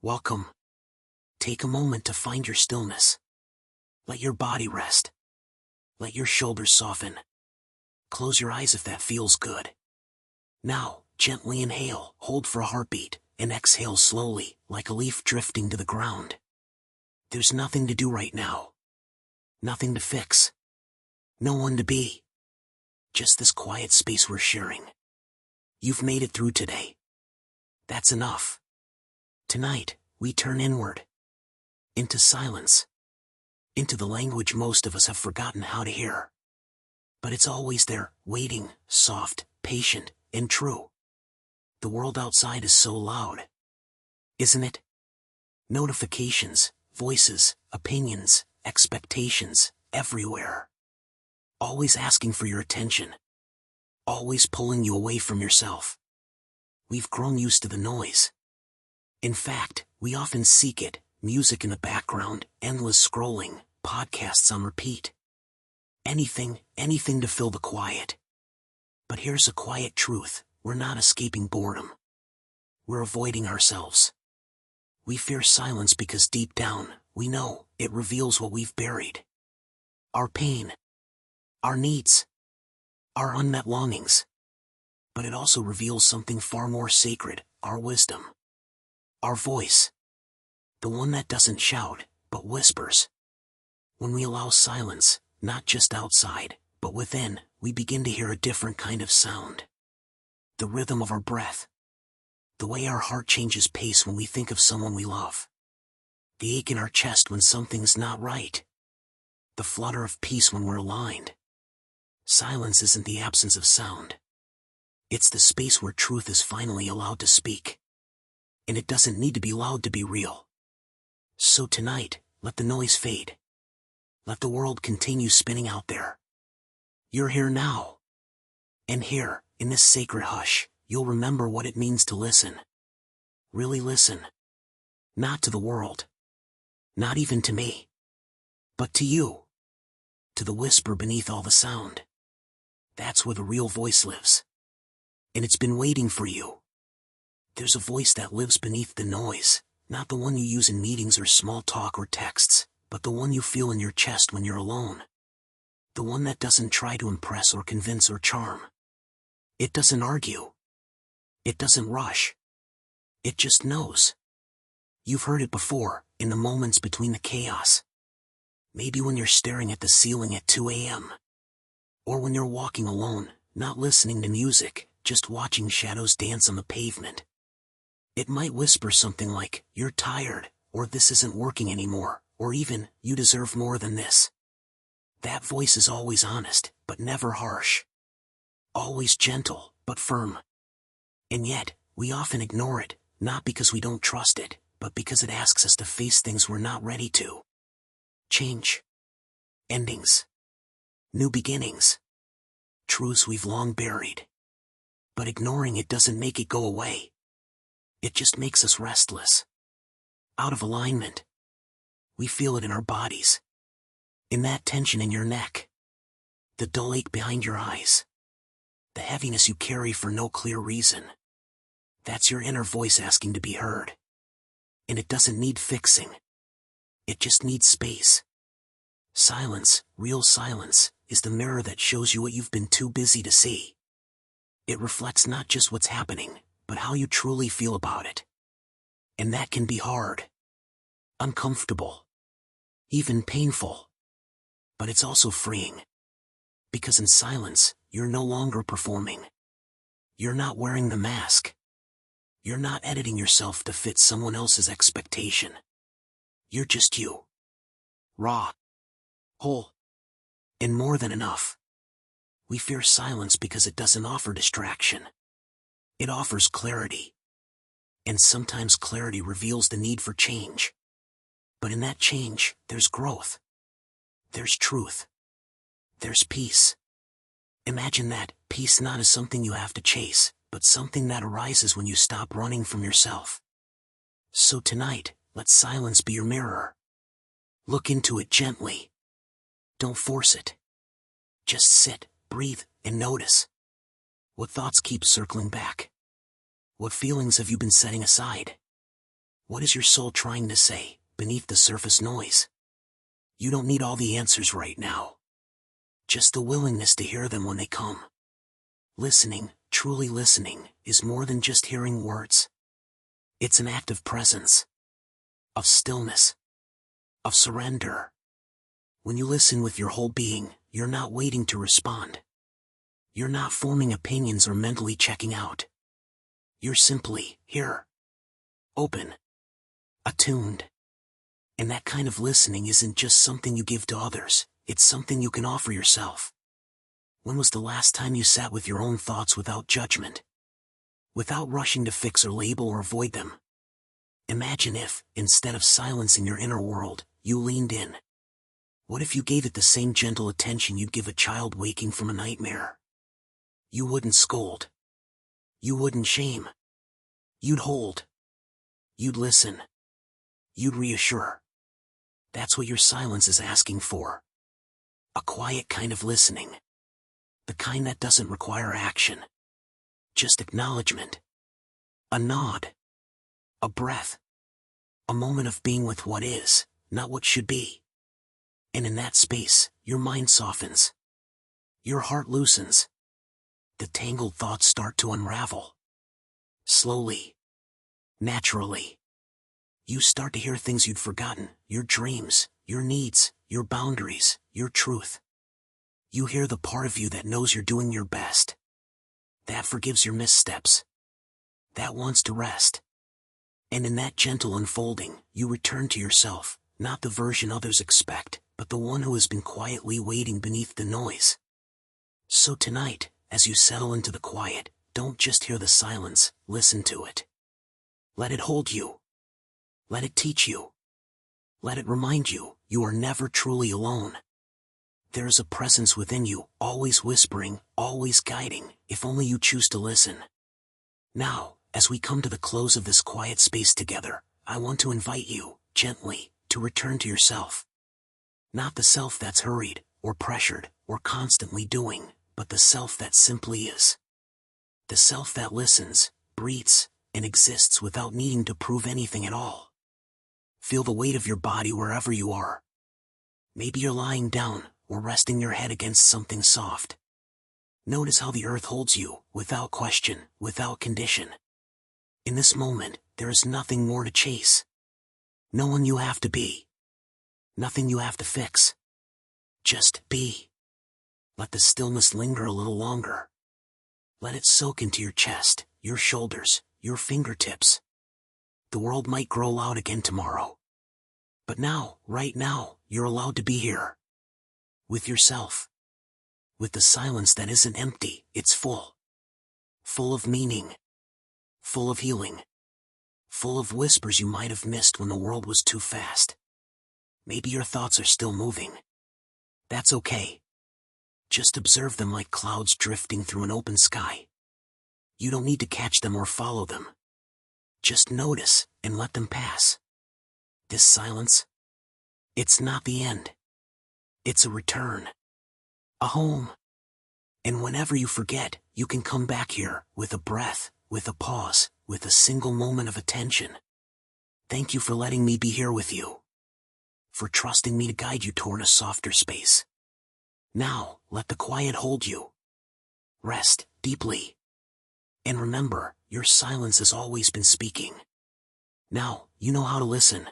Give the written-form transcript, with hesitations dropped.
Welcome. Take a moment to find your stillness. Let your body rest. Let your shoulders soften. Close your eyes if that feels good. Now, gently inhale, hold for a heartbeat, and exhale slowly, like a leaf drifting to the ground. There's nothing to do right now. Nothing to fix. No one to be. Just this quiet space we're sharing. You've made it through today. That's enough. Tonight, we turn inward. Into silence. Into the language most of us have forgotten how to hear. But it's always there, waiting, soft, patient, and true. The world outside is so loud. Isn't it? Notifications, voices, opinions, expectations, everywhere. Always asking for your attention. Always pulling you away from yourself. We've grown used to the noise. In fact, we often seek it, music in the background, endless scrolling, podcasts on repeat. Anything to fill the quiet. But here's a quiet truth, we're not escaping boredom. We're avoiding ourselves. We fear silence because deep down, we know, it reveals what we've buried. Our pain. Our needs. Our unmet longings. But it also reveals something far more sacred, our wisdom. Our voice. The one that doesn't shout, but whispers. When we allow silence, not just outside, but within, we begin to hear a different kind of sound. The rhythm of our breath. The way our heart changes pace when we think of someone we love. The ache in our chest when something's not right. The flutter of peace when we're aligned. Silence isn't the absence of sound. It's the space where truth is finally allowed to speak. And it doesn't need to be loud to be real. So tonight, let the noise fade. Let the world continue spinning out there. You're here now. And here, in this sacred hush, you'll remember what it means to listen. Really listen. Not to the world. Not even to me. But to you. To the whisper beneath all the sound. That's where the real voice lives. And it's been waiting for you. There's a voice that lives beneath the noise, not the one you use in meetings or small talk or texts, but the one you feel in your chest when you're alone. The one that doesn't try to impress or convince or charm. It doesn't argue. It doesn't rush. It just knows. You've heard it before, in the moments between the chaos. Maybe when you're staring at the ceiling at 2 a.m. Or when you're walking alone, not listening to music, just watching shadows dance on the pavement. It might whisper something like, "You're tired," or "This isn't working anymore," or even, "You deserve more than this." That voice is always honest, but never harsh. Always gentle, but firm. And yet, we often ignore it, not because we don't trust it, but because it asks us to face things we're not ready to. Change. Endings. New beginnings. Truths we've long buried. But ignoring it doesn't make it go away. It just makes us restless. Out of alignment. We feel it in our bodies. In that tension in your neck. The dull ache behind your eyes. The heaviness you carry for no clear reason. That's your inner voice asking to be heard. And it doesn't need fixing. It just needs space. Silence, real silence, is the mirror that shows you what you've been too busy to see. It reflects not just what's happening, but how you truly feel about it. And that can be hard. Uncomfortable. Even painful. But it's also freeing. Because in silence, you're no longer performing. You're not wearing the mask. You're not editing yourself to fit someone else's expectation. You're just you. Raw. Whole. And more than enough. We fear silence because it doesn't offer distraction. It offers clarity. And sometimes clarity reveals the need for change. But in that change, there's growth. There's truth. There's peace. Imagine that, peace not as something you have to chase, but something that arises when you stop running from yourself. So tonight, let silence be your mirror. Look into it gently. Don't force it. Just sit, breathe, and notice. What thoughts keep circling back? What feelings have you been setting aside? What is your soul trying to say, beneath the surface noise? You don't need all the answers right now. Just the willingness to hear them when they come. Listening, truly listening, is more than just hearing words. It's an act of presence, of stillness, of surrender. When you listen with your whole being, you're not waiting to respond. You're not forming opinions or mentally checking out. You're simply here. Open. Attuned. And that kind of listening isn't just something you give to others, it's something you can offer yourself. When was the last time you sat with your own thoughts without judgment? Without rushing to fix or label or avoid them? Imagine if, instead of silencing your inner world, you leaned in. What if you gave it the same gentle attention you'd give a child waking from a nightmare? You wouldn't scold. You wouldn't shame. You'd hold. You'd listen. You'd reassure. That's what your silence is asking for. A quiet kind of listening. The kind that doesn't require action. Just acknowledgement. A nod. A breath. A moment of being with what is, not what should be. And in that space, your mind softens. Your heart loosens. The tangled thoughts start to unravel. Slowly. Naturally. You start to hear things you'd forgotten, your dreams, your needs, your boundaries, your truth. You hear the part of you that knows you're doing your best. That forgives your missteps. That wants to rest. And in that gentle unfolding, you return to yourself, not the version others expect, but the one who has been quietly waiting beneath the noise. So tonight, as you settle into the quiet, don't just hear the silence, listen to it. Let it hold you. Let it teach you. Let it remind you, you are never truly alone. There is a presence within you, always whispering, always guiding, if only you choose to listen. Now, as we come to the close of this quiet space together, I want to invite you, gently, to return to yourself. Not the self that's hurried, or pressured, or constantly doing, but the self that simply is. The self that listens, breathes, and exists without needing to prove anything at all. Feel the weight of your body wherever you are. Maybe you're lying down, or resting your head against something soft. Notice how the earth holds you, without question, without condition. In this moment, there is nothing more to chase. No one you have to be. Nothing you have to fix. Just be. Let the stillness linger a little longer. Let it soak into your chest, your shoulders, your fingertips. The world might grow loud again tomorrow. But now, right now, you're allowed to be here. With yourself. With the silence that isn't empty, it's full. Full of meaning. Full of healing. Full of whispers you might have missed when the world was too fast. Maybe your thoughts are still moving. That's okay. Just observe them like clouds drifting through an open sky. You don't need to catch them or follow them. Just notice, and let them pass. This silence? It's not the end. It's a return. A home. And whenever you forget, you can come back here, with a breath, with a pause, with a single moment of attention. Thank you for letting me be here with you. For trusting me to guide you toward a softer space. Now, let the quiet hold you. Rest, deeply. And remember, your silence has always been speaking. Now, you know how to listen.